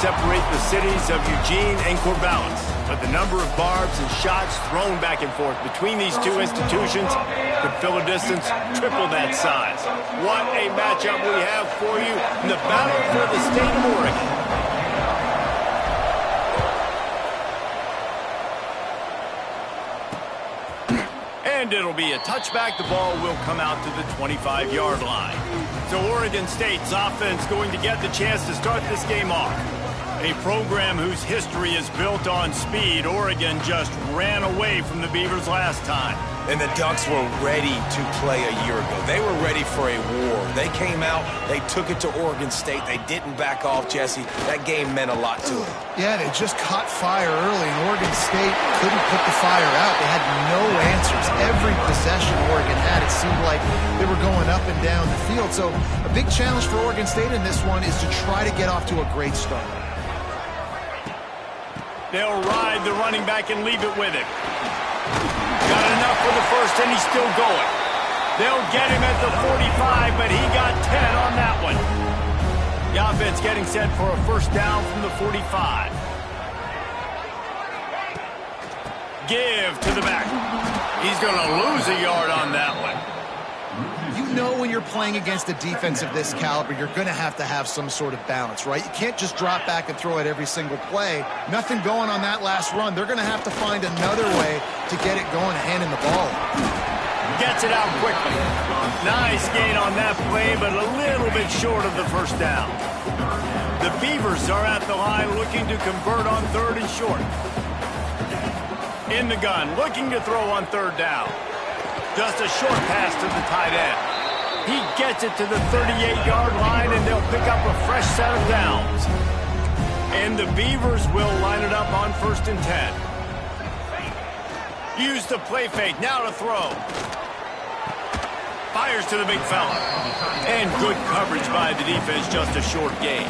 separate the cities of Eugene and Corvallis, but the number of barbs and shots thrown back and forth between these two institutions could fill a distance triple that size. What a matchup we have for you in the battle for the state of Oregon. And it'll be a touchback. The ball will come out to the 25-yard line. So Oregon State's offense going to get the chance to start this game off. A program whose history is built on speed. Oregon just ran away from the Beavers last time. And the Ducks were ready to play a year ago. They were ready for a war. They came out, they took it to Oregon State. They didn't back off, Jesse. That game meant a lot to them. Yeah, they just caught fire early, and Oregon State couldn't put the fire out. They had no answers. Every possession Oregon had, it seemed like they were going up and down the field. So a big challenge for Oregon State in this one is to try to get off to a great start. They'll ride the running back and leave it with him. Got enough for the first, and he's still going. They'll get him at the 45, but he got 10 on that one. The offense getting set for a first down from the 45. Give to the back. He's going to lose a yard on that one. You know when you're playing against a defense of this caliber, you're going to have some sort of balance, right? You can't just drop back and throw it every single play. Nothing going on that last run. They're going to have to find another way to get it going, handing the ball. Gets it out quickly. Nice gain on that play, but a little bit short of the first down. The Beavers are at the line looking to convert on third and short. In the gun, looking to throw on third down. Just a short pass to the tight end. He gets it to the 38-yard line, and they'll pick up a fresh set of downs. And the Beavers will line it up on first and 10. Use the play fake, now to throw. Fires to the big fella. And good coverage by the defense, just a short gain.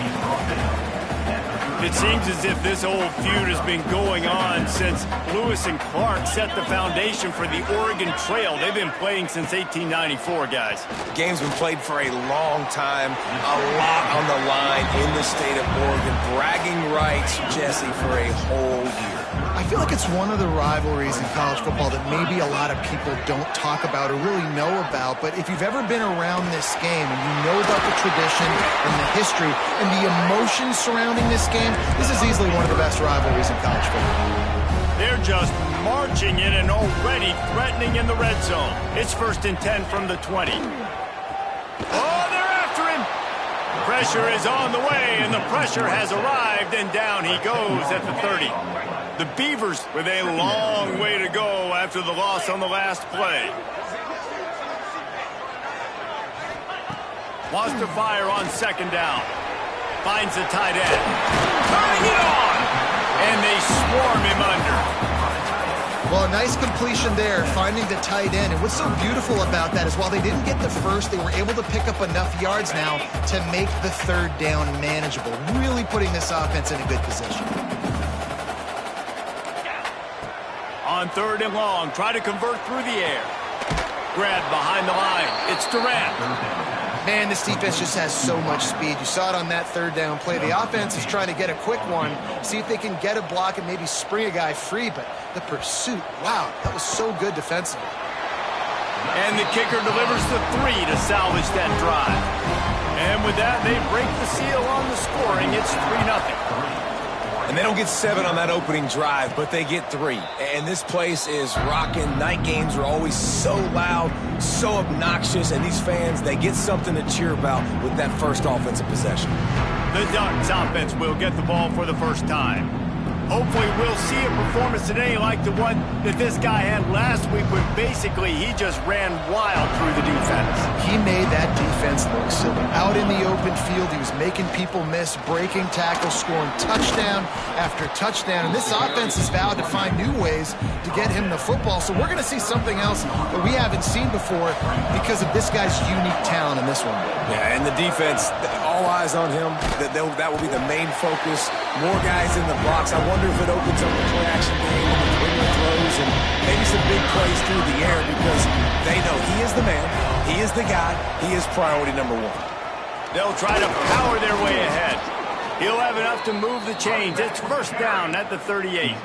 It seems as if this old feud has been going on since Lewis and Clark set the foundation for the Oregon Trail. They've been playing since 1894, guys. The game's been played for a long time, a lot on the line in the state of Oregon. Bragging rights, Jesse, for a whole year. I feel like it's one of the rivalries in college football that maybe a lot of people don't talk about or really know about. But if you've ever been around this game and you know about the tradition and the history and the emotion surrounding this game, this is easily one of the best rivalries in college football. They're just marching in and already threatening in the red zone. It's first and 10 from the 20. Oh, they're after him. Pressure is on the way, and the pressure has arrived, and down he goes at the 30. The Beavers with a long way to go after the loss on the last play. Wants to fire on second down. Finds the tight end. Turning it on! And they swarm him under. Well, a nice completion there, finding the tight end. And what's so beautiful about that is while they didn't get the first, they were able to pick up enough yards now to make the third down manageable. Really putting this offense in a good position. On third and long, try to convert through the air. Grab behind the line. It's Durant. Man, this defense just has so much speed. You saw it on that third down play. The offense is trying to get a quick one, see if they can get a block and maybe spring a guy free, but the pursuit, wow, that was so good defensively. And the kicker delivers the 3 to salvage that drive. And with that, they break the seal on the scoring. It's 3-0. And they don't get 7 on that opening drive, but they get 3. And this place is rocking. Night games are always so loud, so obnoxious, and these fans, they get something to cheer about with that first offensive possession. The Ducks offense will get the ball for the first time. Hopefully we'll see a performance today like the one that this guy had last week when basically he just ran wild through the defense. He made that defense look silly. Out in the open field, he was making people miss, breaking tackles, scoring touchdown after touchdown. And this offense has vowed to find new ways to get him the football. So we're going to see something else that we haven't seen before because of this guy's unique talent in this one. Yeah, and the defense, all eyes on him. That will be the main focus. More guys in the box. I wonder if it opens up the play-action game and the quicker throws and maybe some big plays through the air because they know he is the man, he is the guy, he is priority number 1. They'll try to power their way ahead. He'll have enough to move the chains. It's first down at the 38.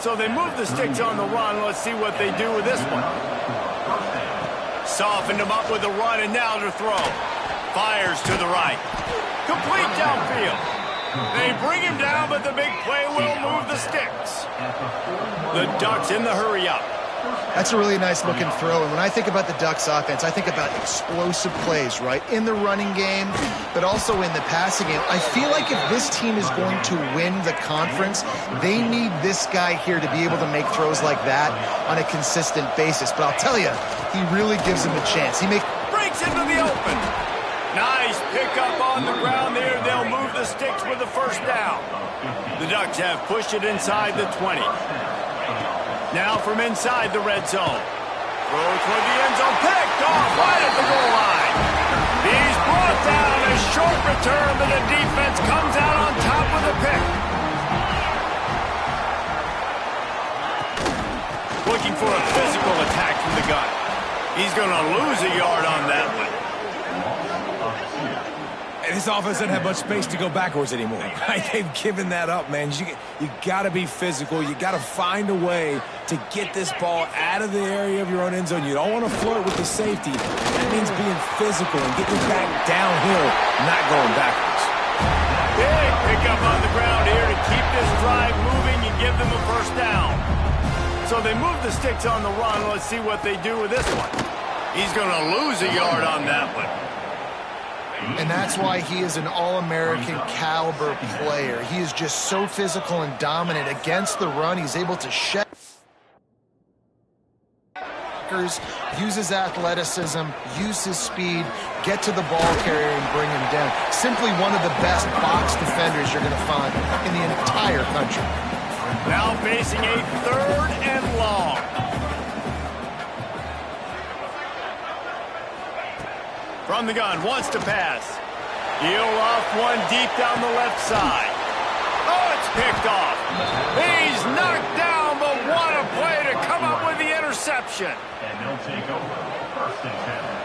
So they move the sticks on the run. Let's see what they do with this one. Softened him up with a run, and now to throw. Fires to the right. Complete downfield. They bring him down, but the big play will move the sticks. The Ducks in the hurry-up. That's a really nice looking throw. And when I think about the Ducks offense, I think about explosive plays, right? In the running game, but also in the passing game. I feel like if this team is going to win the conference, they need this guy here to be able to make throws like that on a consistent basis. But I'll tell you, he really gives them a chance. Breaks into the open. Nice pickup on the ground there. They'll move the sticks with the first down. The Ducks have pushed it inside the 20. Now from inside the red zone. Throw toward the end zone. Picked off right at the goal line. He's brought down. A short return, but the defense comes out on top with a pick. Looking for a physical attack from the gun. He's going to lose a yard on that one. And this offense doesn't have much space to go backwards anymore. Right? They've given that up, man. You got to be physical. You got to find a way to get this ball out of the area of your own end zone. You don't want to flirt with the safety. That means being physical and getting back downhill, not going backwards. Big pickup on the ground here to keep this drive moving and give them a first down. So they move the sticks on the run. Let's see what they do with this one. He's going to lose a yard on that one. And that's why he is an All-American caliber player. He is just so physical and dominant against the run. He's able to shed, use his athleticism, use his speed, get to the ball carrier and bring him down. Simply one of the best box defenders you're going to find in the entire country. Now facing a third and long. From the gun, wants to pass. He'll off one deep down the left side. Oh, it's picked off. He's knocked down, but what a play to come up with the interception. And they'll take over first and 10.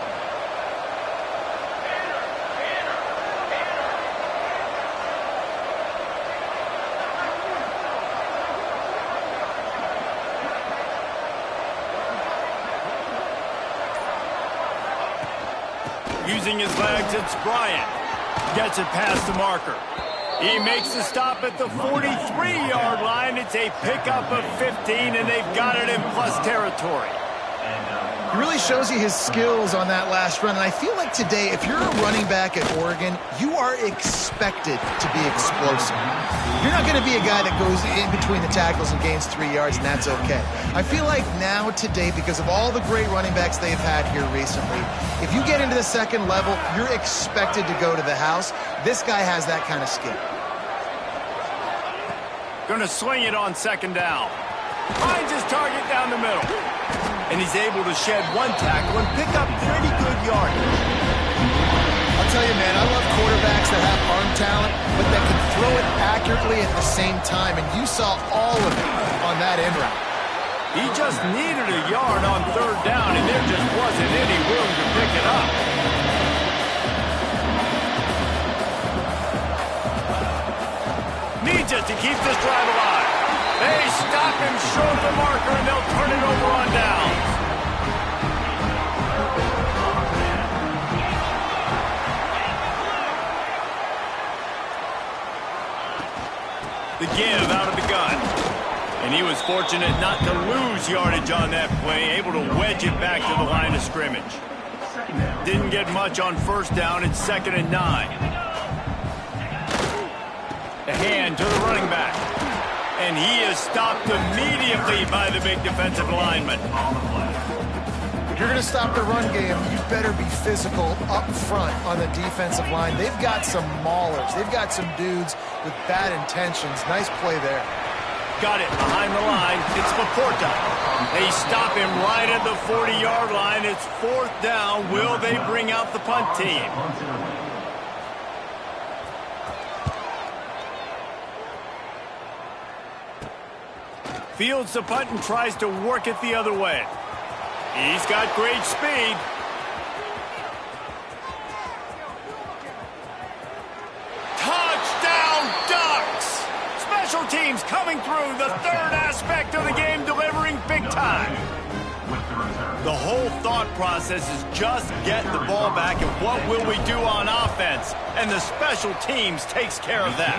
Using his legs, it's Bryant. Gets it past the marker. He makes the stop at the 43-yard line. It's a pickup of 15, and they've got it in plus territory. He really shows you his skills on that last run. And I feel like today, if you're a running back at Oregon, you are expected to be explosive. You're not going to be a guy that goes in between the tackles and gains 3 yards, and that's okay. I feel like now today, because of all the great running backs they've had here recently, if you get into the second level, you're expected to go to the house. This guy has that kind of skill. Going to swing it on second down. Finds his target down the middle. And he's able to shed one tackle and pick up pretty good yardage. I'll tell you, man, I love quarterbacks that have arm talent, but that can throw it accurately at the same time. And you saw all of it on that end route. He just needed a yard on third down, and there just wasn't any room to pick it up. Needs it to keep this drive alive. They stop him short of the marker, and they'll turn it over on downs. The give out of the gun. And he was fortunate not to lose yardage on that play, able to wedge it back to the line of scrimmage. Didn't get much on first down. It's 2nd and 9. The hand to the running back. And he is stopped immediately by the big defensive lineman. If you're going to stop the run game, you better be physical up front on the defensive line. They've got some maulers. They've got some dudes with bad intentions. Nice play there. Got it behind the line. It's Laporta. They stop him right at the 40-yard line. It's 4th down. Will they bring out the punt team? Fields the punt and tries to work it the other way. He's got great speed. Touchdown! teams coming through. The third aspect of the game delivering big time. The whole thought process is just get the ball back and what will we do on offense? And the special teams takes care of that.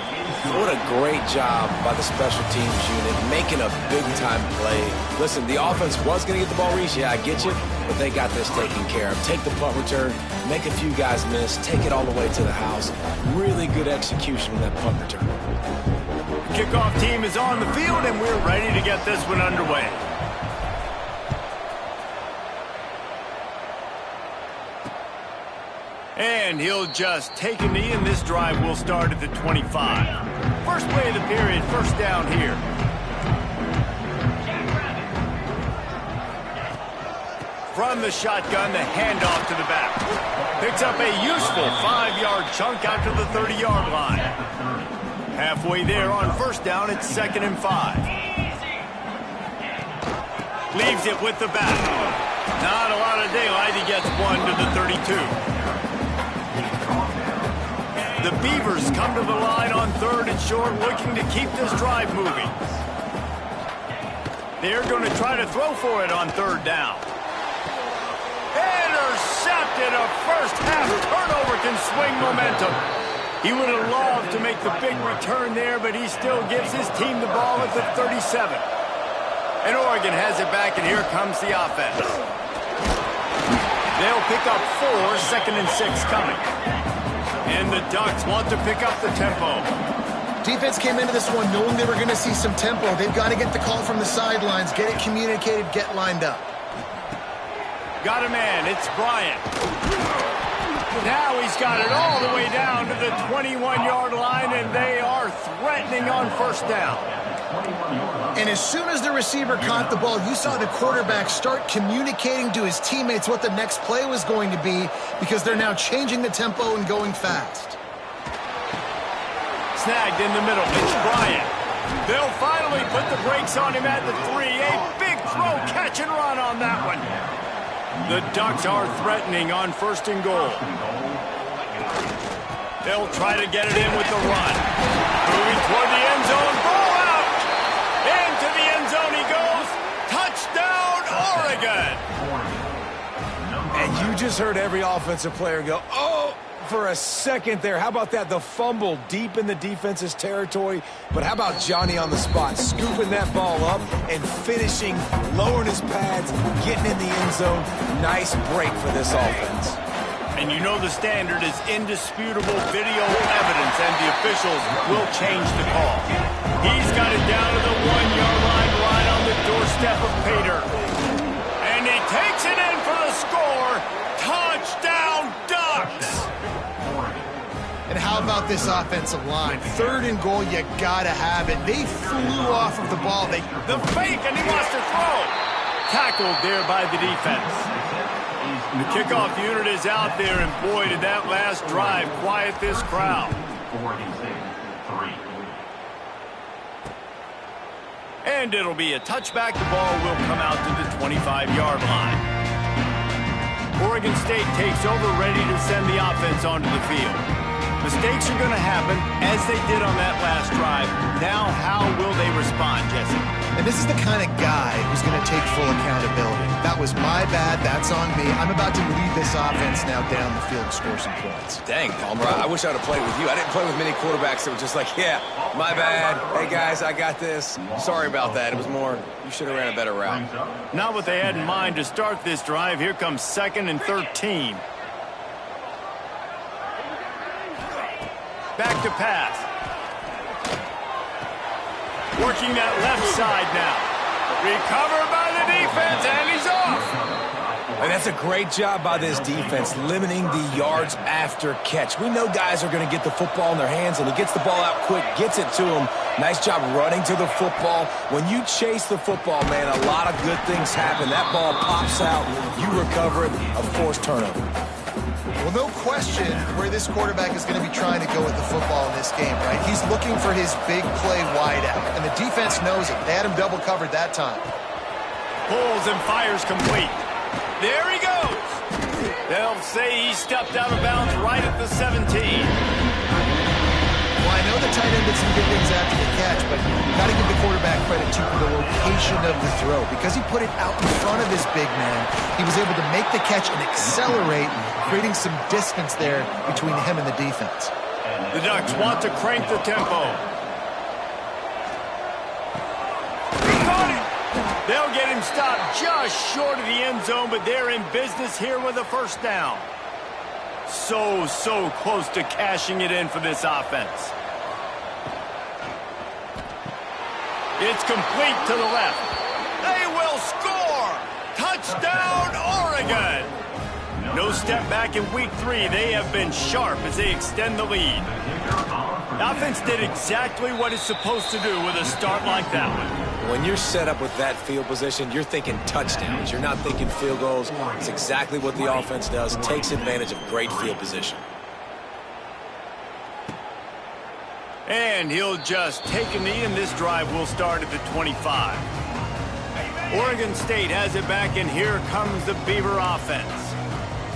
What a great job by the special teams unit, making a big-time play. Listen, the offense was going to get the ball reached. Yeah, I get you, but they got this taken care of. Take the punt return, make a few guys miss, take it all the way to the house. Really good execution on that punt return. Kickoff team is on the field, and we're ready to get this one underway. And he'll just take a knee, and this drive will start at the 25. First play of the period, first down here. From the shotgun, the handoff to the back. Picks up a useful 5-yard chunk out to the 30-yard line. Halfway there on first down, it's 2nd and 5. Leaves it with the back. Not a lot of daylight. He gets one to the 32. The Beavers come to the line on 3rd and short, looking to keep this drive moving. They're going to try to throw for it on 3rd down. Intercepted. A first-half turnover can swing momentum. He would have loved to make the big return there, but he still gives his team the ball at the 37. And Oregon has it back, and here comes the offense. They'll pick up 4, 2nd and 6 coming. And the Ducks want to pick up the tempo. Defense came into this one knowing they were going to see some tempo. They've got to get the call from the sidelines, get it communicated, get lined up. Got a man. It's Bryant. Now he's got it all the way down to the 21-yard line, and they are threatening on first down. And as soon as the receiver caught the ball, you saw the quarterback start communicating to his teammates what the next play was going to be, because they're now changing the tempo and going fast. Snagged in the middle. It's Bryant. They'll finally put the brakes on him at the 3. A big throw, catch and run on that one. The Ducks are threatening on 1st and goal. They'll try to get it in with the run. Moving toward the end zone. Ball out. Into the end zone he goes. Touchdown, Oregon. And you just heard every offensive player go, oh, for a second there. How about that? The fumble deep in the defense's territory. But how about Johnny on the spot, scooping that ball up and finishing, lowering his pads, getting in the end zone. Nice break for this offense. And you know the standard is indisputable video evidence, and the officials will change the call. He's got it down to the 1-yard line, right on the doorstep of Pater. And he takes it in for the score. Touchdown, Ducks! And how about this offensive line? 3rd and goal, you gotta have it. They flew off of the ball. The fake, and he wants to throw. Tackled there by the defense. The kickoff unit is out there, and boy, did that last drive quiet this crowd. And it'll be a touchback. The ball will come out to the 25-yard line. Oregon State takes over, ready to send the offense onto the field. Mistakes are going to happen, as they did on that last drive. Now, how will they respond, Jesse? And this is the kind of guy who's going to take full accountability. That was my bad. That's on me. I'm about to lead this offense now down the field and score some points. Dang, Palmer, I wish I'd have played with you. I didn't play with many quarterbacks that were just like, yeah, my bad. Hey, guys, I got this. Sorry about that. It was more, you should have ran a better route. Not what they had in mind to start this drive. Here comes 2nd and 13. Back to pass. Working that left side now. Recovered by the defense, and he's off. And that's a great job by this defense, limiting the yards after catch. We know guys are going to get the football in their hands, and he gets the ball out quick, gets it to them. Nice job running to the football. When you chase the football, man, a lot of good things happen. That ball pops out, you recover it, a forced turnover. Well, no question where this quarterback is going to be trying to go with the football in this game, right? He's looking for his big play wide out, and the defense knows it. They had him double covered that time. Pulls and fires complete. There he goes. They'll say he stepped out of bounds right at the 17. Well, I know the tight end did some good things after the catch, but got to give the quarterback credit too for the location of the throw. Because he put it out in front of his big man, he was able to make the catch and accelerate, creating some distance there between him and the defense. The Ducks want to crank the tempo. He caught it. They'll get him stopped just short of the end zone, but they're in business here with a first down. So close to cashing it in for this offense. It's complete to the left. They will score! Touchdown, Oregon! No step back in week 3. They have been sharp as they extend the lead. The offense did exactly what it's supposed to do with a start like that one. When you're set up with that field position, you're thinking touchdowns. You're not thinking field goals. It's exactly what the offense does. Takes advantage of great field position. And he'll just take a knee, and this drive will start at the 25. Oregon State has it back, and here comes the Beaver offense.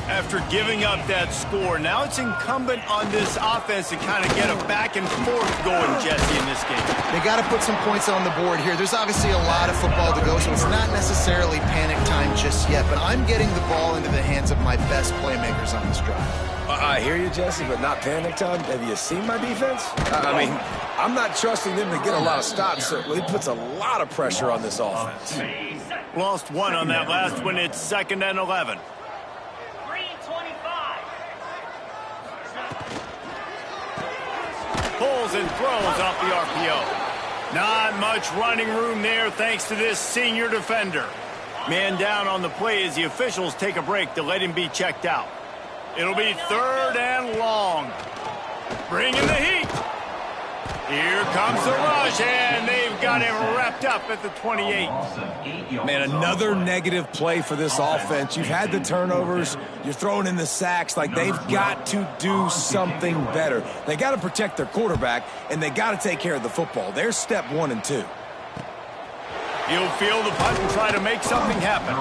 After giving up that score, now it's incumbent on this offense to kind of get a back and forth going, Jesse, in this game. They got to put some points on the board here. There's obviously a lot of football to go, so it's not necessarily panic time just yet, but I'm getting the ball into the hands of my best playmakers on this drive. I hear you, Jesse, but not panic time. Have you seen my defense? I mean, I'm not trusting them to get a lot of stops, so it puts a lot of pressure on this offense. Lost one on that last one. It's 2nd and 11. Pulls and throws off the RPO. Not much running room there thanks to this senior defender. Man down on the play as the officials take a break to let him be checked out. It'll be 3rd and long. Bringing the heat. Here comes the rush, and they've got him wrapped up at the 28. Man, another negative play for this offense. You've had the turnovers. You're throwing in the sacks. Like, they've got to do something better. They got to protect their quarterback, and they got to take care of the football. There's step 1 and 2. He'll field the punt and try to make something happen.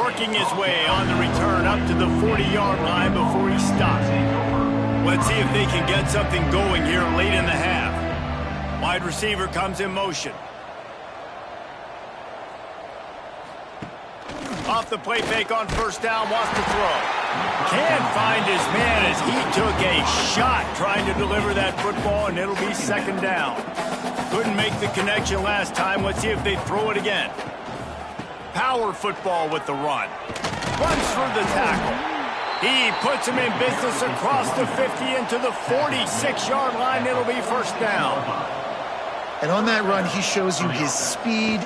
Working his way on the return up to the 40-yard line before he stops. Let's see if they can get something going here late in the half. Wide receiver comes in motion. Off the play fake on first down, wants to throw. Can't find his man as he took a shot trying to deliver that football, and it'll be 2nd down. Couldn't make the connection last time. Let's see if they throw it again. Power football with the run. Runs through the tackle. He puts him in business across the 50 into the 46-yard line. It'll be 1st down. And on that run, he shows you his speed.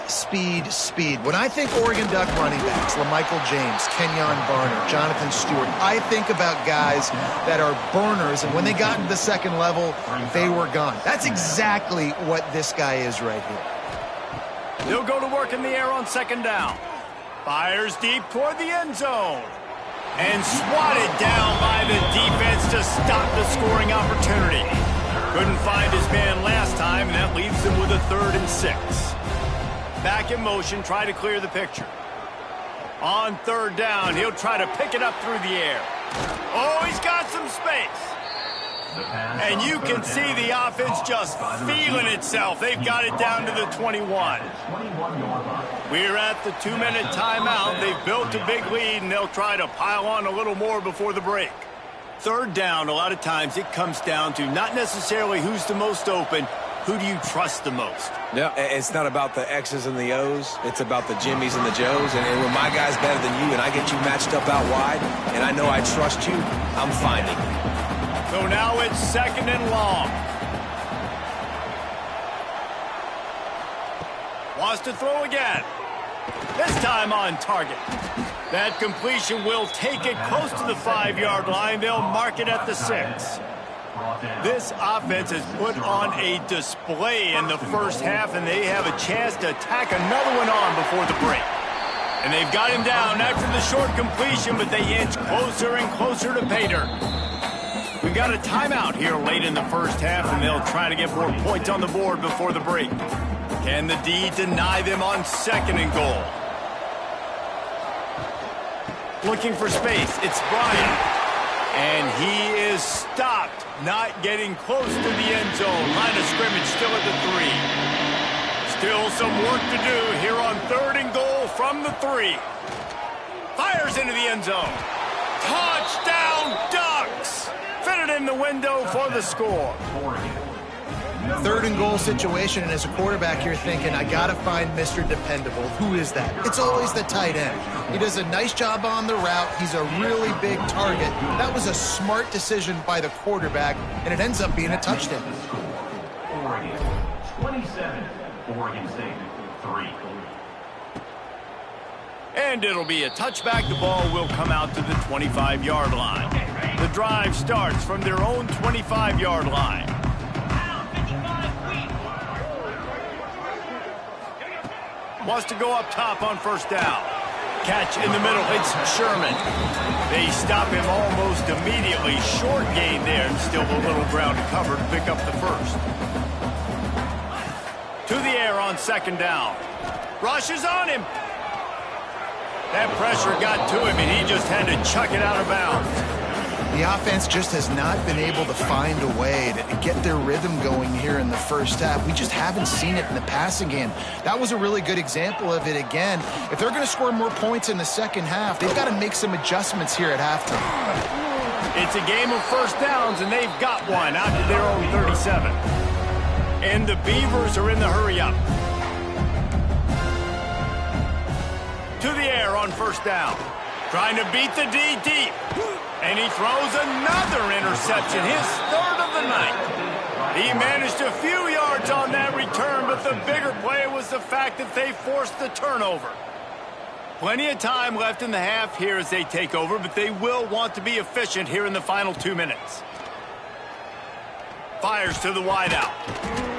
When I think Oregon Duck running backs, LaMichael James, Kenyon Barner, Jonathan Stewart, I think about guys that are burners, and when they got into the second level, they were gone. That's exactly what this guy is right here. They'll go to work in the air on 2nd down. Fires deep toward the end zone. And swatted down by the defense to stop the scoring opportunity. Couldn't find his man last time, and that leaves them with a 3rd and 6. Back in motion, try to clear the picture. On 3rd down, he'll try to pick it up through the air. Oh, he's got some space. And you can see the offense just feeling itself. They've got it down to the 21. We're at the 2-minute timeout. They've built a big lead, and they'll try to pile on a little more before the break. 3rd down, a lot of times it comes down to not necessarily who's the most open, who do you trust the most? Yeah, it's not about the X's and the O's. It's about the Jimmies and the Joes. And when my guy's better than you and I get you matched up out wide and I know I trust you, I'm finding you. So now it's 2nd and long. Wants to throw again. This time on target. That completion will take it close to the 5-yard line. They'll mark it at the 6. This offense has put on a display in the first half, and they have a chance to tack another one on before the break. And they've got him down after the short completion, but they inch closer and closer to pay dirt. We've got a timeout here late in the first half, and they'll try to get more points on the board before the break. Can the D deny them on 2nd and goal? Looking for space, it's Bryant. And he is stopped not getting close to the end zone. Line of scrimmage still at the 3. Still some work to do here on 3rd and goal from the 3. Fires into the end zone. Touchdown, Ducks! Fitted in the window for the score. 3rd and goal situation, and as a quarterback, you're thinking, I got to find Mr. Dependable. Who is that? It's always the tight end. He does a nice job on the route. He's a really big target. That was a smart decision by the quarterback, and it ends up being a touchdown. Oregon, 27. Oregon State, 3. And it'll be a touchback. The ball will come out to the 25-yard line. The drive starts from their own 25-yard line. Wants to go up top on 1st down. Catch in the middle. It's Sherman. They stop him almost immediately. Short gain there, and still a little ground to cover to pick up the 1st. To the air on 2nd down. Rush is on him. That pressure got to him, and he just had to chuck it out of bounds. The offense just has not been able to find a way to get their rhythm going here in the first half. We just haven't seen it in the passing game. That was a really good example of it again. If they're going to score more points in the second half, they've got to make some adjustments here at halftime. It's a game of 1st downs, and they've got one out to their own 37. And the Beavers are in the hurry-up. To the air on 1st down. Trying to beat the D deep. And he throws another interception, his 3rd of the night. He managed a few yards on that return, but the bigger play was the fact that they forced the turnover. Plenty of time left in the half here as they take over, but they will want to be efficient here in the final 2 minutes. Fires to the wideout.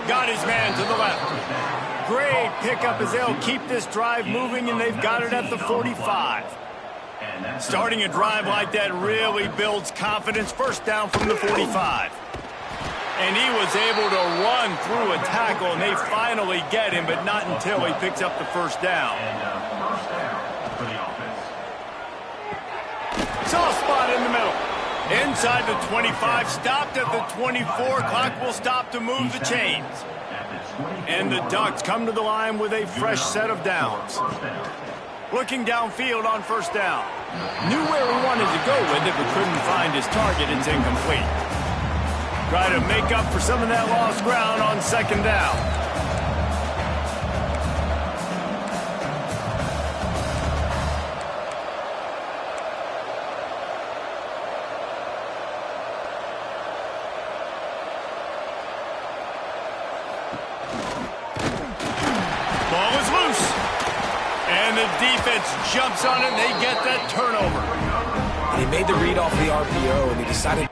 Got his man to the left. Great pickup as they'll keep this drive moving, and they've got it at the 45. Starting a drive like that really builds confidence. 1st down from the 45. And he was able to run through a tackle, and they finally get him, but not until he picks up the 1st down. For the offense. Soft spot in the middle. Inside the 25, stopped at the 24. Clock will stop to move the chains. And the Ducks come to the line with a fresh set of downs. Looking downfield on 1st down. Knew where he wanted to go with it, but couldn't find his target. It's incomplete. Try to make up for some of that lost ground on 2nd down. Ball is loose. And the defense jumps on it, and they get that turnover. And he made the read off the RPO, and he decided...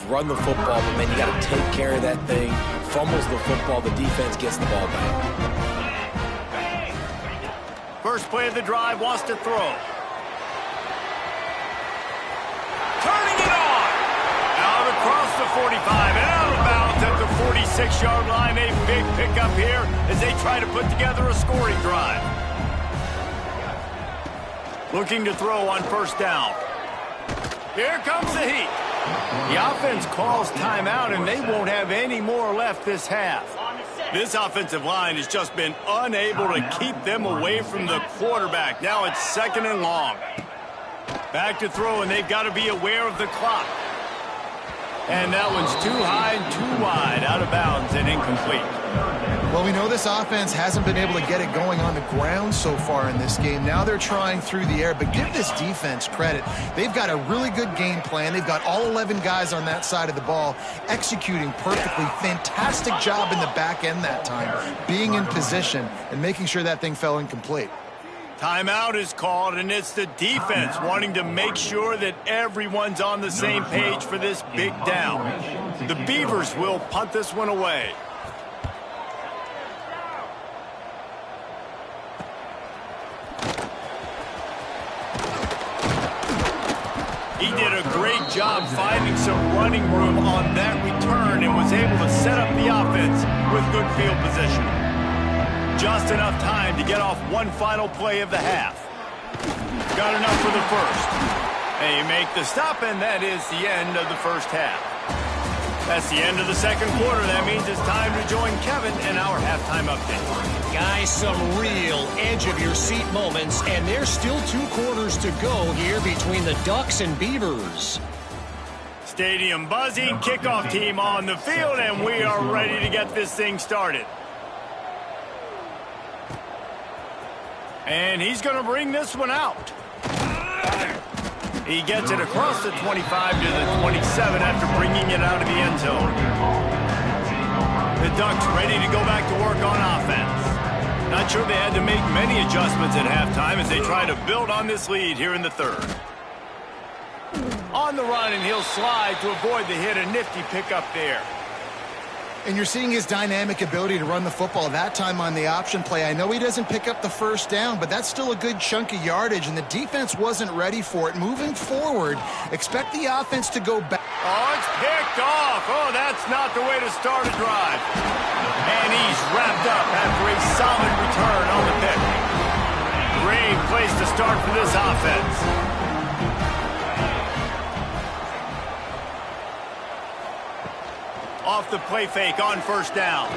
run the football, but man, you got to take care of that thing. Fumbles the football, the defense gets the ball back. First play of the drive, wants to throw. Turning it on. Out across the 45 and out of bounds at the 46-yard line. A big pickup here as they try to put together a scoring drive. Looking to throw on 1st down. Here comes the heat. The offense calls timeout, and they won't have any more left this half. This offensive line has just been unable to keep them away from the quarterback. Now it's 2nd and long. Back to throw, and they've got to be aware of the clock. And that one's too high and too wide, out of bounds and incomplete. Well, we know this offense hasn't been able to get it going on the ground so far in this game. Now they're trying through the air, but give this defense credit. They've got a really good game plan. They've got all 11 guys on that side of the ball executing perfectly. Fantastic job in the back end that time, being in position and making sure that thing fell incomplete. Timeout is called, and it's the defense wanting to make sure that everyone's on the same page for this big down. The Beavers will punt this one away. He did a great job finding some running room on that return and was able to set up the offense with good field position. Just enough time to get off one final play of the half. Got enough for the first. They make the stop, and that is the end of the first half. That's the end of the second quarter. That means it's time to join Kevin in our halftime update. Guys, some real edge-of-your-seat moments, and there's still 2 quarters to go here between the Ducks and Beavers. Stadium buzzing, kickoff team on the field, and we are ready to get this thing started. And he's going to bring this one out. He gets it across the 25 to the 27 after bringing it out of the end zone. The Ducks ready to go back to work on offense. Not sure they had to make many adjustments at halftime as they try to build on this lead here in the third. On the run, and he'll slide to avoid the hit. A nifty pickup there. And you're seeing his dynamic ability to run the football that time on the option play. I know he doesn't pick up the first down, but that's still a good chunk of yardage, and the defense wasn't ready for it. Moving forward, expect the offense to go back. Oh, it's picked off. Oh, that's not the way to start a drive. And he's wrapped up after a solid return on the pick. Great place to start for this offense. Off the play fake on first down.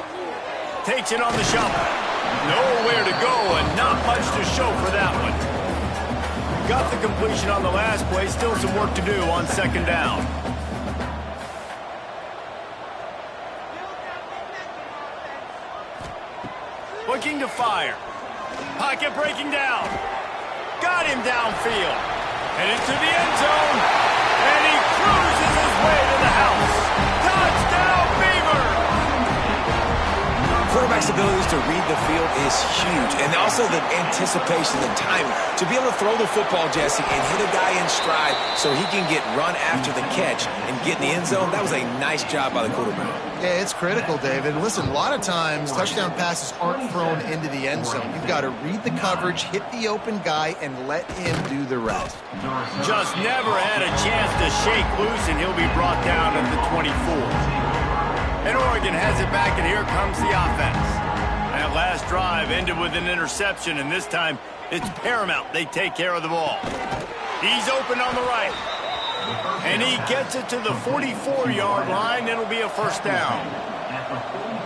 Takes it on the shovel. Nowhere to go and not much to show for that one. Got the completion on the last play. Still some work to do on second down. Looking to fire. Pocket breaking down. Got him downfield. Headed to the end zone. And he cruises his way to the house. Touchdown, Beavers! Quarterback's abilities to read the field is huge, and also the anticipation, the timing. To be able to throw the football, Jesse, and hit a guy in stride so he can get run after the catch and get in the end zone, that was a nice job by the quarterback. Yeah, it's critical, David. Listen, a lot of times touchdown passes aren't thrown into the end zone. You've got to read the coverage, hit the open guy, and let him do the rest. Just never had a chance to shake loose, and he'll be brought down at the 24. And Oregon has it back, and here comes the offense. That last drive ended with an interception, and this time it's paramount they take care of the ball. He's open on the right. And he gets it to the 44-yard line. It'll be a first down.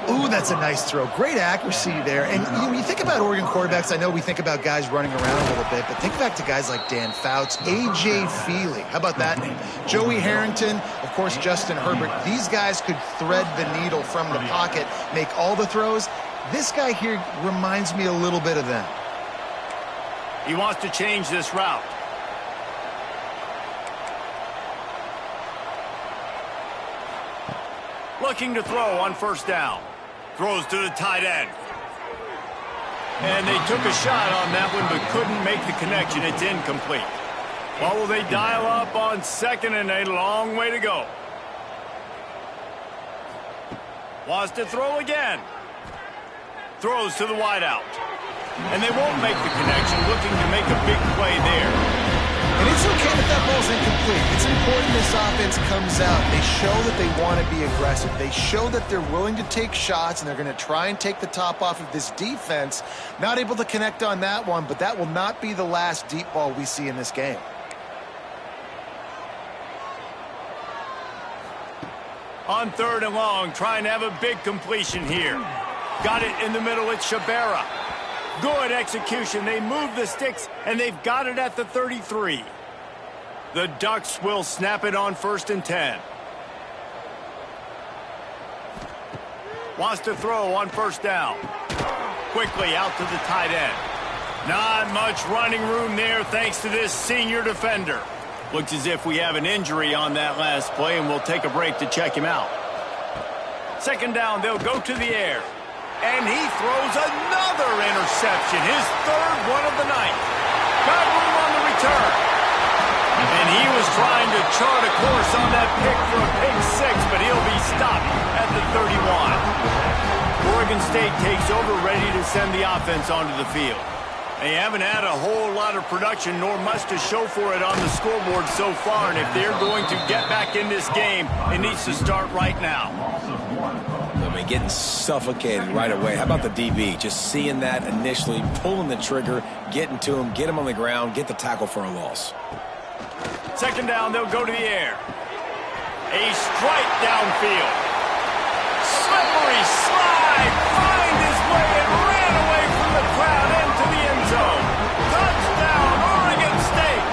Ooh, that's a nice throw. Great accuracy there. And when you think about Oregon quarterbacks, I know we think about guys running around a little bit, but think back to guys like Dan Fouts, A.J. Feely. How about that name? Joey Harrington, of course, Justin Herbert. These guys could thread the needle from the pocket, make all the throws. This guy here reminds me a little bit of them. He wants to change this route. Looking to throw on first down. Throws to the tight end. And they took a shot on that one but couldn't make the connection. It's incomplete. What will they dial up on second, and a long way to go? Wants to throw again. Throws to the wideout. And they won't make the connection, looking to make a big play there. And it's okay if that ball's incomplete. It's important this offense comes out. They show that they want to be aggressive. They show that they're willing to take shots, and they're going to try and take the top off of this defense. Not able to connect on that one, but that will not be the last deep ball we see in this game. On third and long, trying to have a big completion here. Got it in the middle. It's Shabera. Good execution. They move the sticks, and they've got it at the 33. The Ducks will snap it on 1st and 10. Wants to throw on first down. Quickly out to the tight end. Not much running room there thanks to this senior defender. Looks as if we have an injury on that last play, and we'll take a break to check him out. Second down, they'll go to the air. And he throws another interception, his third one of the night. Got room on the return. And he was trying to chart a course on that pick for a pick six, but he'll be stopped at the 31. Oregon State takes over, ready to send the offense onto the field. They haven't had a whole lot of production, nor much to show for it on the scoreboard so far, and if they're going to get back in this game, it needs to start right now. I mean, getting suffocated right away. How about the DB? Just seeing that initially, pulling the trigger, getting to him, get him on the ground, get the tackle for a loss. Second down, they'll go to the air. A strike downfield. Slippery slide, find his way and ran away from the crowd into the end zone. Touchdown, Oregon State.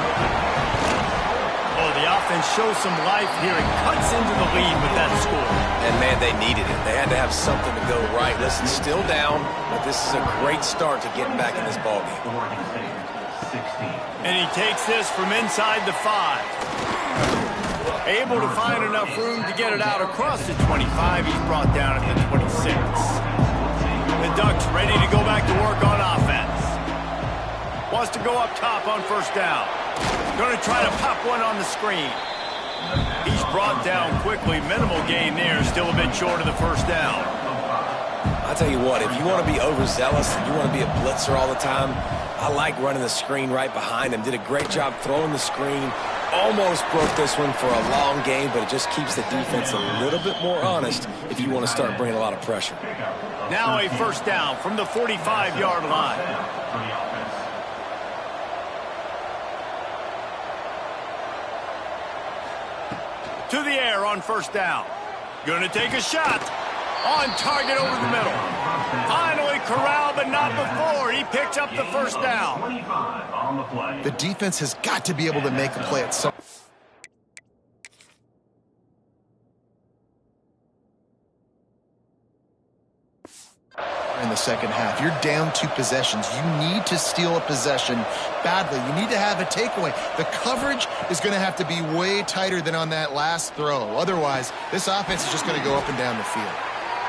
Oh, the offense shows some life here and cuts into the lead with that score. And, man, they needed it. They had to have something to go right. Listen, still down, but this is a great start to getting back in this ballgame. Oregon State, 16. And he takes this from inside the 5. Able to find enough room to get it out across the 25. He's brought down at the 26. The Ducks ready to go back to work on offense. Wants to go up top on first down. Going to try to pop one on the screen. He's brought down quickly. Minimal gain there. Still a bit short of the first down. I'll tell you what, if you want to be overzealous and you want to be a blitzer all the time, I like running the screen right behind him. Did a great job throwing the screen. Almost broke this one for a long game, but it just keeps the defense a little bit more honest if you want to start bringing a lot of pressure. Now a first down from the 45-yard line. To the air on first down. Going to take a shot. On target over the middle. Finally corralled, but not before. He picks up the first down. 25 on the play. The defense has got to be able to make a play at some in the second half. You're down 2 possessions. You need to steal a possession badly. You need to have a takeaway. The coverage is going to have to be way tighter than on that last throw. Otherwise, this offense is just going to go up and down the field.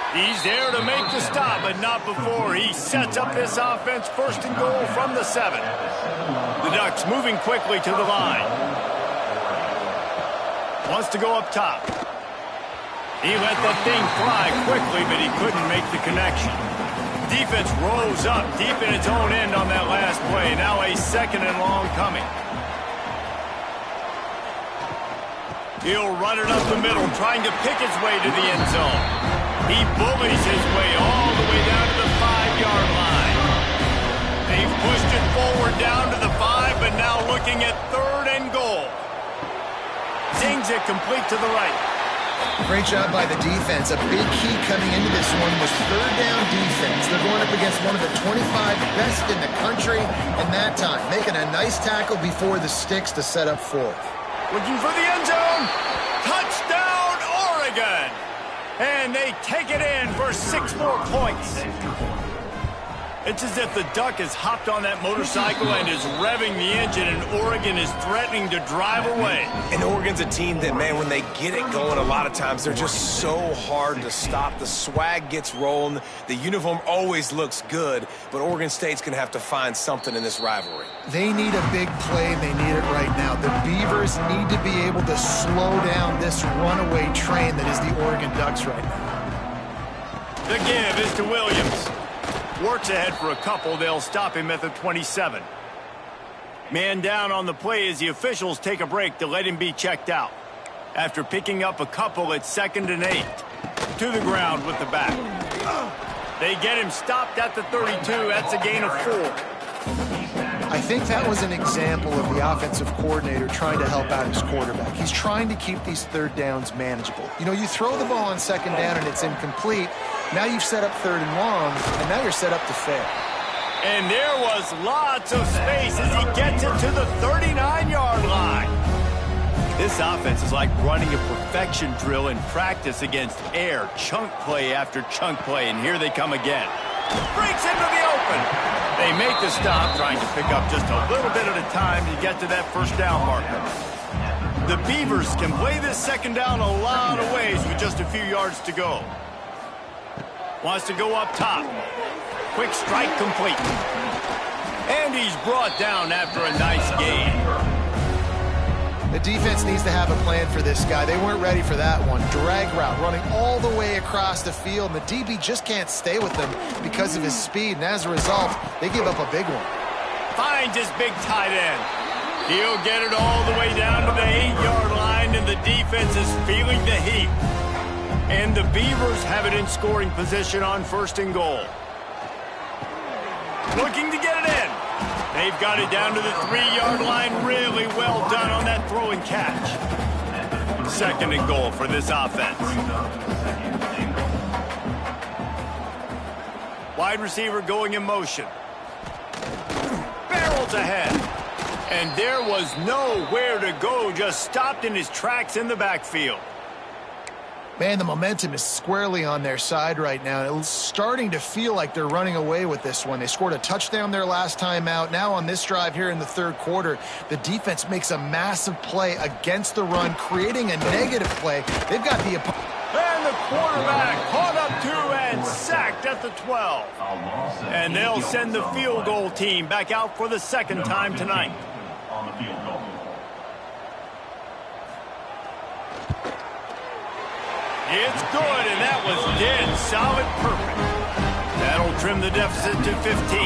He's there to make the stop, but not before. He sets up this offense first and goal from the 7. The Ducks moving quickly to the line. Wants to go up top. He let that thing fly quickly, but he couldn't make the connection. Defense rose up deep in its own end on that last play. Now a second and long coming. He'll run it up the middle, trying to pick his way to the end zone. He bullies his way all the way down to the 5-yard line. They've pushed it forward down to the 5, but now looking at third and goal. Zings it complete to the right. Great job by the defense. A big key coming into this one was third down defense. They're going up against one of the 25 best in the country in that time, making a nice tackle before the sticks to set up fourth. Looking for the end zone. Touchdown, Oregon. And they take it in for 6 more points. It's as if the Duck has hopped on that motorcycle and is revving the engine, and Oregon is threatening to drive away. And Oregon's a team that, man, when they get it going, a lot of times they're just so hard to stop. The swag gets rolling. The uniform always looks good, but Oregon State's going to have to find something in this rivalry. They need a big play, and they need it right now. The Beavers need to be able to slow down this runaway train that is the Oregon Ducks right now. The give is to Williams. Works ahead for a couple. They'll stop him at the 27. Man down on the play as the officials take a break to let him be checked out. After picking up a couple, it's 2nd and 8. To the ground with the back. They get him stopped at the 32. That's a gain of 4. I think that was an example of the offensive coordinator trying to help out his quarterback. He's trying to keep these third downs manageable. You know, you throw the ball on 2nd down and it's incomplete. Now you've set up 3rd and long, and now you're set up to fail. And there was lots of space as he gets it to the 39-yard line. This offense is like running a perfection drill in practice against air. Chunk play after chunk play, and here they come again. Breaks into the open. They make the stop, trying to pick up just a little bit at a time to get to that first down marker. The Beavers can play this second down a lot of ways with just a few yards to go. Wants to go up top. Quick strike complete. And he's brought down after a nice gain. The defense needs to have a plan for this guy. They weren't ready for that one. Drag route running all the way across the field, and the DB just can't stay with him because of his speed, and as a result, they give up a big one. Finds his big tight end. He'll get it all the way down to the 8-yard line, and the defense is feeling the heat. And the Beavers have it in scoring position on 1st and goal. Looking to get it in. They've got it down to the 3-yard line. Really well done on that throw and catch. 2nd and goal for this offense. Wide receiver going in motion. Barrels ahead. And there was nowhere to go. Just stopped in his tracks in the backfield. Man, the momentum is squarely on their side right now. It's starting to feel like they're running away with this one. They scored a touchdown their last time out. Now on this drive here in the 3rd quarter, the defense makes a massive play against the run, creating a negative play. They've got the opponent. And the quarterback caught up to and sacked at the 12. And they'll send the field goal team back out for the 2nd time tonight. On the field goal. It's good, and that was dead solid perfect. That'll trim the deficit to 15.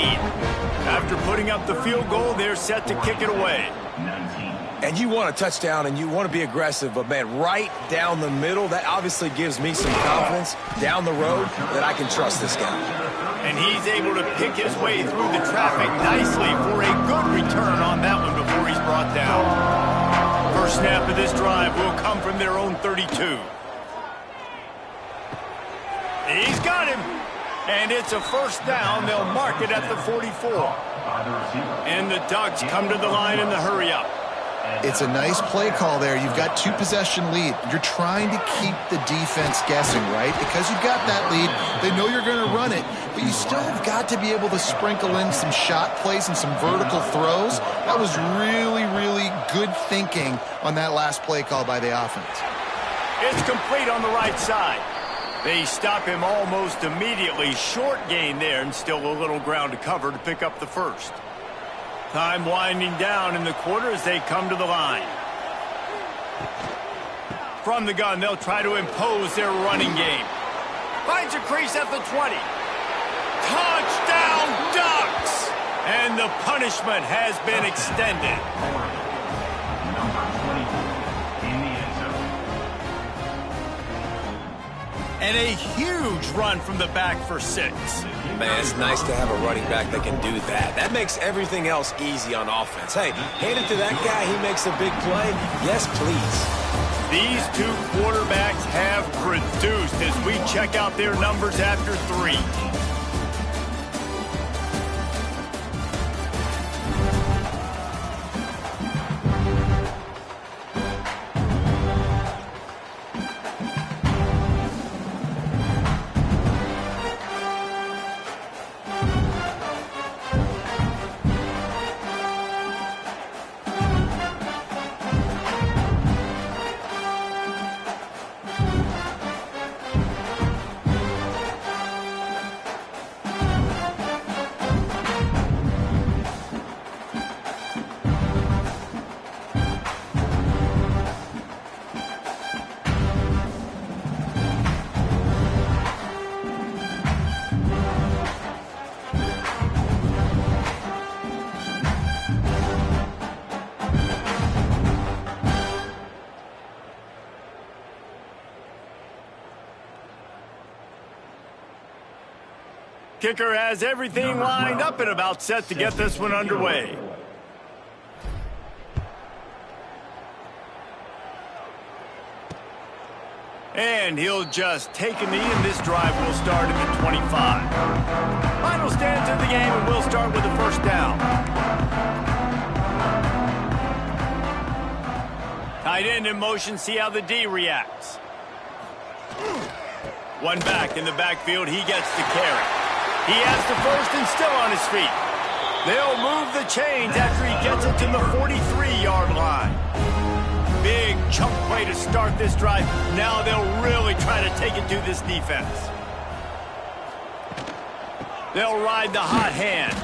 After putting up the field goal, they're set to kick it away. 19. And you want a touchdown and you want to be aggressive, but man, right down the middle, that obviously gives me some confidence down the road that I can trust this guy. And he's able to pick his way through the traffic nicely for a good return on that one before he's brought down. First snap of this drive will come from their own 32. He's got him. And it's a 1st down. They'll mark it at the 44. And the Ducks come to the line in the hurry-up. It's a nice play call there. You've got 2-possession lead. You're trying to keep the defense guessing, right? Because you've got that lead, they know you're going to run it, but you still have got to be able to sprinkle in some shot plays and some vertical throws. That was really, really good thinking on that last play call by the offense. It's complete on the right side. They stop him almost immediately. Short gain there, and still a little ground to cover to pick up the 1st. Time winding down in the quarter as they come to the line. From the gun, they'll try to impose their running game. Finds a crease at the 20. Touchdown, Ducks! And the punishment has been extended. And a huge run from the back for 6. Man, it's nice to have a running back that can do that. That makes everything else easy on offense. Hey, hand it to that guy. He makes a big play. Yes, please. These 2 quarterbacks have produced as we check out their numbers after 3. Kicker has everything lined up and about set to get this one underway. And he'll just take a knee, and this drive will start at the 25. Final stands in the game, and we'll start with the 1st down. Tight end in motion, see how the D reacts. One back in the backfield, he gets the carry. He has the first and still on his feet. They'll move the chains after he gets it to the 43-yard line. Big chunk play to start this drive. Now they'll really try to take it to this defense. They'll ride the hot hand.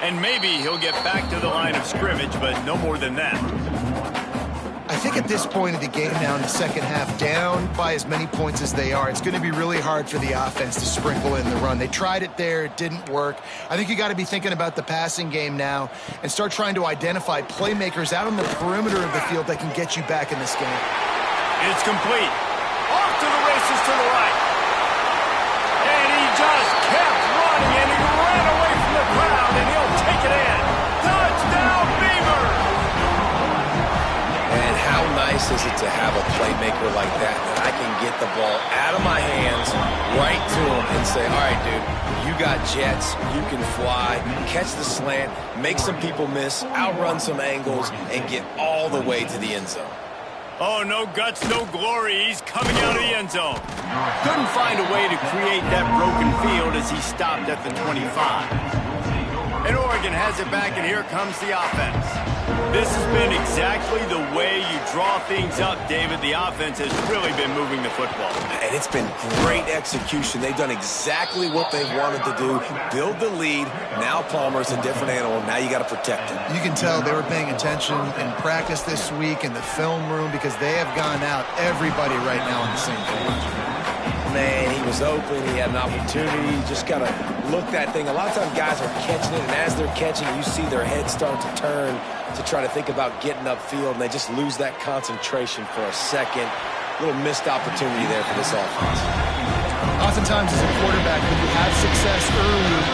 And maybe he'll get back to the line of scrimmage, but no more than that. I think at this point of the game now in the second half, down by as many points as they are, it's going to be really hard for the offense to sprinkle in the run. They tried it there. It didn't work. I think you got to be thinking about the passing game now and start trying to identify playmakers out on the perimeter of the field that can get you back in this game. It's complete. Off to the races to the right. And he just kept running, and he ran away from the crowd, and he'll take it in. Touchdown, Beavers! And how nice is it to have a playmaker like that I can get the ball out of my hands, right to him, and say, all right, dude, you got jets, you can fly, catch the slant, make some people miss, outrun some angles, and get all the way to the end zone. Oh, no guts, no glory. He's coming out of the end zone. Couldn't find a way to create that broken field as he stopped at the 25. And Oregon has it back, and here comes the offense. This has been exactly the way you draw things up, David. The offense has really been moving the football. And it's been great execution. They've done exactly what they've wanted to do. Build the lead. Now Palmer's a different animal. Now you got to protect him. You can tell they were paying attention in practice this week in the film room because they have gone out, everybody right now on the same page. Man, he was open. He had an opportunity. You just got to look that thing. A lot of times guys are catching it, and as they're catching it, you see their heads start to turn to try to think about getting upfield, and they just lose that concentration for a second. A little missed opportunity there for this offense. Oftentimes as a quarterback, when you have success early, you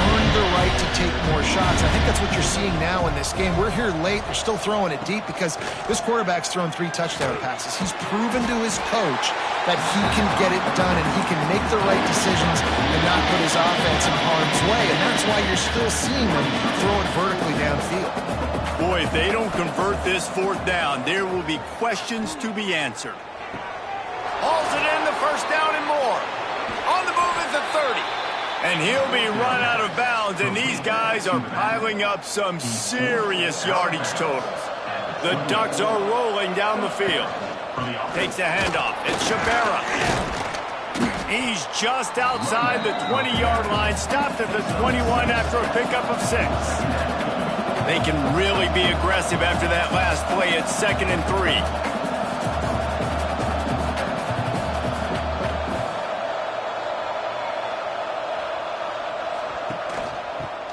earn the right to take more shots. I think that's what you're seeing now in this game. We're here late. They're still throwing it deep because this quarterback's thrown 3 touchdown passes. He's proven to his coach that he can get it done and he can make the right decisions and not put his offense in harm's way. And that's why you're still seeing them throw it vertically downfield. Boy, if they don't convert this 4th down, there will be questions to be answered. Hauls it in, the first down and more. On the move at the 30. And he'll be run out of bounds, and these guys are piling up some serious yardage totals. The Ducks are rolling down the field. Takes a handoff. It's Shabera. He's just outside the 20-yard line, stopped at the 21 after a pickup of 6. They can really be aggressive after that last play. It's 2nd and 3.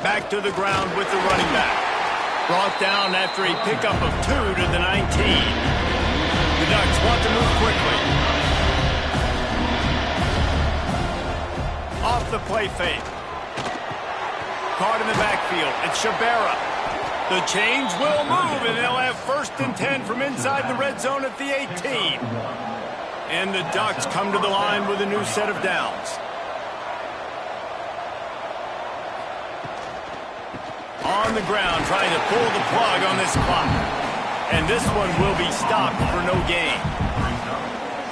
Back to the ground with the running back. Brought down after a pickup of 2 to the 19. The Ducks want to move quickly. Off the play fake. Caught in the backfield. It's Shabera. The chains will move, and they'll have 1st and 10 from inside the red zone at the 18. And the Ducks come to the line with a new set of downs. On the ground, trying to pull the plug on this clock. And this one will be stopped for no gain.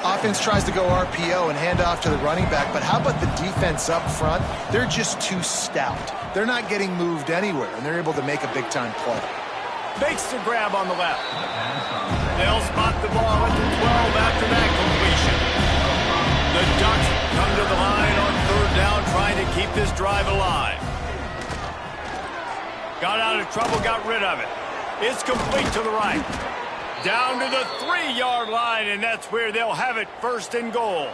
Offense tries to go RPO and hand off to the running back, but how about the defense up front? They're just too stout. They're not getting moved anywhere, and they're able to make a big-time play. Makes the grab on the left. They'll spot the ball at the 12 after that completion. The Ducks come to the line on 3rd down, trying to keep this drive alive. Got out of trouble, got rid of it. It's complete to the right. Down to the 3-yard line, and that's where they'll have it, 1st and goal.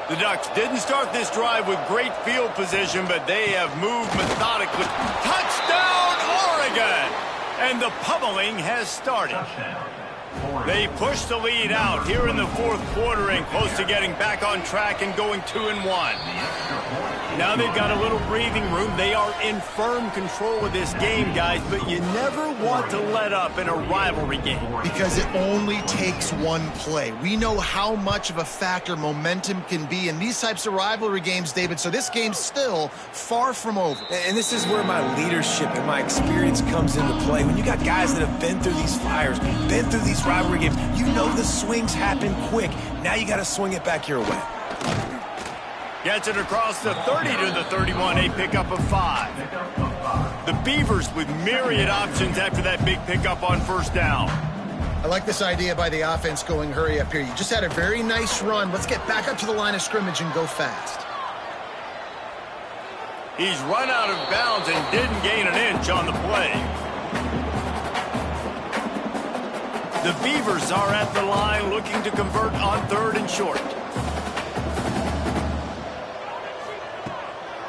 The Ducks didn't start this drive with great field position, but they have moved methodically. Touchdown, Oregon! And the pummeling has started. They push the lead out here in the 4th quarter and close to getting back on track and going 2-1. Now they've got a little breathing room. They are in firm control of this game, guys, but you never want to let up in a rivalry game. Because it only takes one play. We know how much of a factor momentum can be in these types of rivalry games, David, so this game's still far from over. And this is where my leadership and my experience comes into play. When you got guys that have been through these fires, been through these rivalry games, you know the swings happen quick. Now you got to swing it back your way. Gets it across the 30 to the 31, a pickup of 5. The Beavers with myriad options after that big pickup on first down. I like this idea by the offense going hurry up here. You just had a very nice run. Let's get back up to the line of scrimmage and go fast. He's run out of bounds and didn't gain an inch on the play. The Beavers are at the line looking to convert on 3rd and short.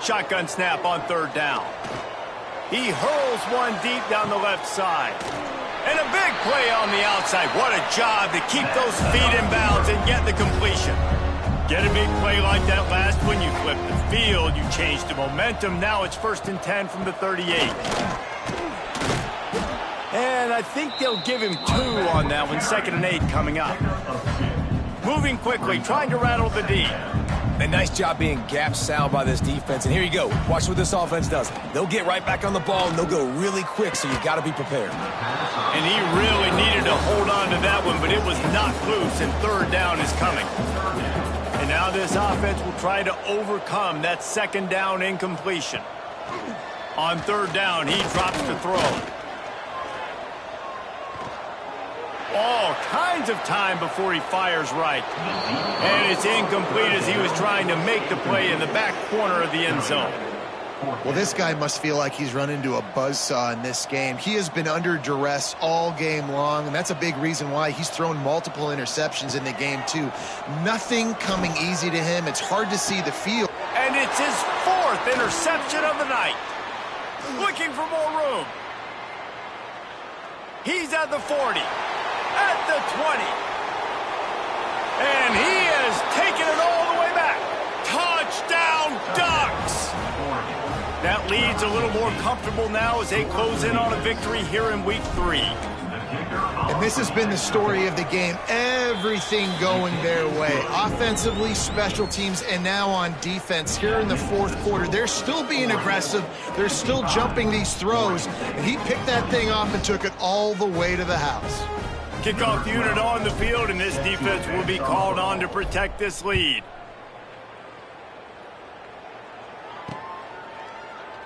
Shotgun snap on 3rd down. He hurls one deep down the left side. And a big play on the outside. What a job to keep those feet in bounds and get the completion. Get a big play like that last one, you flip the field, you change the momentum. Now it's 1st and 10 from the 38. And I think they'll give him 2 on that one. 2nd and 8 coming up. Moving quickly, trying to rattle the D. A nice job being gap sound by this defense. And here you go. Watch what this offense does. They'll get right back on the ball, and they'll go really quick, so you got to be prepared. And he really needed to hold on to that one, but it was knocked loose, and 3rd down is coming. And now this offense will try to overcome that 2nd down incompletion. On 3rd down, he drops the throw. All kinds of time before he fires right. And it's incomplete as he was trying to make the play in the back corner of the end zone. Well, this guy must feel like he's run into a buzzsaw in this game. He has been under duress all game long, and that's a big reason why he's thrown multiple interceptions in the game, too. Nothing coming easy to him. It's hard to see the field. And it's his 4th interception of the night. Looking for more room. He's at the 40. At the 20. And he has taken it all the way back. Touchdown, Ducks! That lead's a little more comfortable now as they close in on a victory here in Week 3. And this has been the story of the game. Everything going their way. Offensively, special teams, and now on defense. Here in the 4th quarter, they're still being aggressive. They're still jumping these throws. And he picked that thing off and took it all the way to the house. Kickoff unit on the field, and this defense will be called on to protect this lead.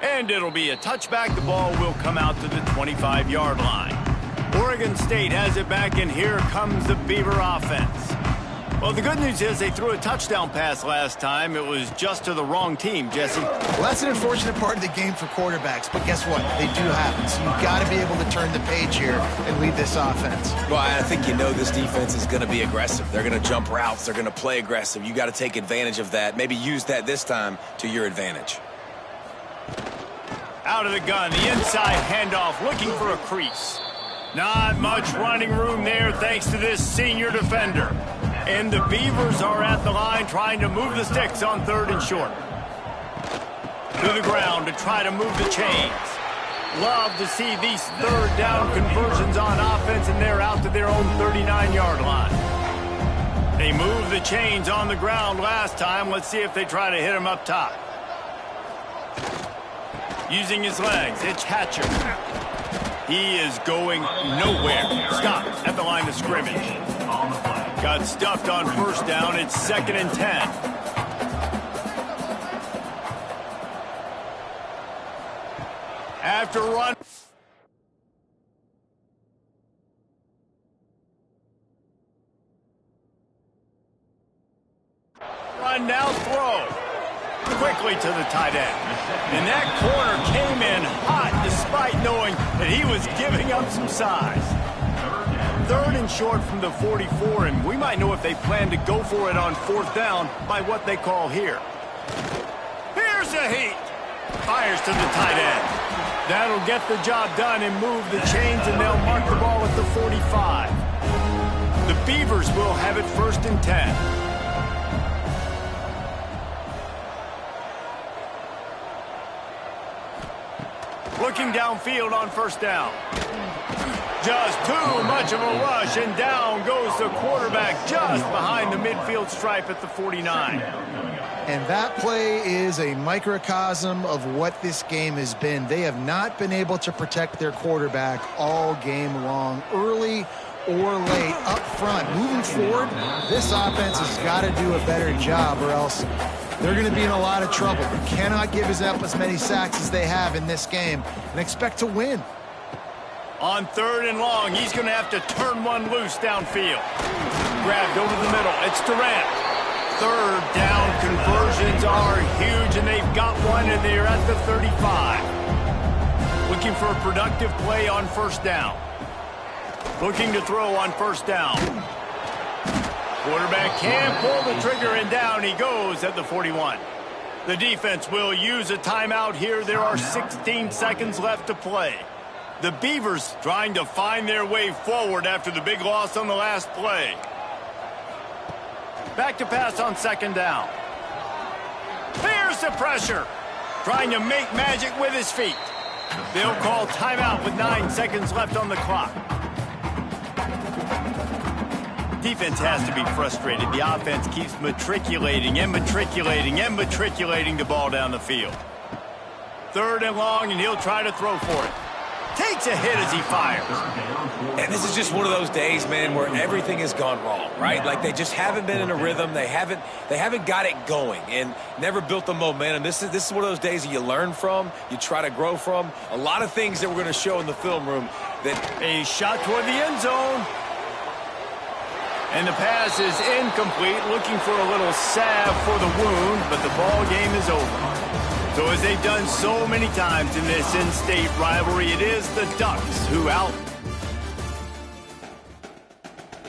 And it'll be a touchback. The ball will come out to the 25-yard line. Oregon State has it back, and here comes the Beaver offense. Well, the good news is they threw a touchdown pass last time. It was just to the wrong team, Jesse. Well, that's an unfortunate part of the game for quarterbacks, but guess what? They do happen, so you've got to be able to turn the page here and lead this offense. Well, I think you know this defense is going to be aggressive. They're going to jump routes. They're going to play aggressive. You got to take advantage of that. Maybe use that this time to your advantage. Out of the gun, the inside handoff, looking for a crease. Not much running room there thanks to this senior defender. And the Beavers are at the line trying to move the sticks on 3rd and short. To the ground to try to move the chains. Love to see these 3rd down conversions on offense, and they're out to their own 39-yard line. They moved the chains on the ground last time. Let's see if they try to hit him up top. Using his legs, it's Hatcher. He is going nowhere. Stopped at the line of scrimmage. Got stuffed on 1st down. It's 2nd and 10. After run now throw. Quickly to the tight end. And that corner came in hot despite knowing that he was giving up some size. 3rd and short from the 44, and we might know if they plan to go for it on 4th down by what they call here. Here's a heat. Fires to the tight end. That'll get the job done and move the chains, and they'll mark the ball at the 45. The Beavers will have it 1st and 10. Looking downfield on first down. Just too much of a rush, and down goes the quarterback just behind the midfield stripe at the 49. And that play is a microcosm of what this game has been. They have not been able to protect their quarterback all game long, early or late, up front. Moving forward, this offense has got to do a better job, or else they're going to be in a lot of trouble. They cannot give up as many sacks as they have in this game and expect to win. On 3rd and long, he's going to have to turn one loose downfield. Grabbed over the middle. It's Durant. 3rd down conversions are huge, and they've got one, and they're at the 35. Looking for a productive play on first down. Looking to throw on first down. Quarterback can pull the trigger, and down he goes at the 41. The defense will use a timeout here. There are 16 seconds left to play. The Beavers trying to find their way forward after the big loss on the last play. Back to pass on 2nd down. There's the pressure. Trying to make magic with his feet. They'll call timeout with 9 seconds left on the clock. Defense has to be frustrated. The offense keeps matriculating and matriculating and matriculating the ball down the field. 3rd and long, and he'll try to throw for it. Takes a hit as he fires. And this is just one of those days, man, where everything has gone wrong, right? Like they just haven't been in a rhythm. They haven't got it going and never built the momentum. This is one of those days that you learn from, you try to grow from. A lot of things that we're going to show in the film room. That a shot toward the end zone. And the pass is incomplete, looking for a little salve for the wound, but the ball game is over. So as they've done so many times in this in-state rivalry, it is the Ducks who out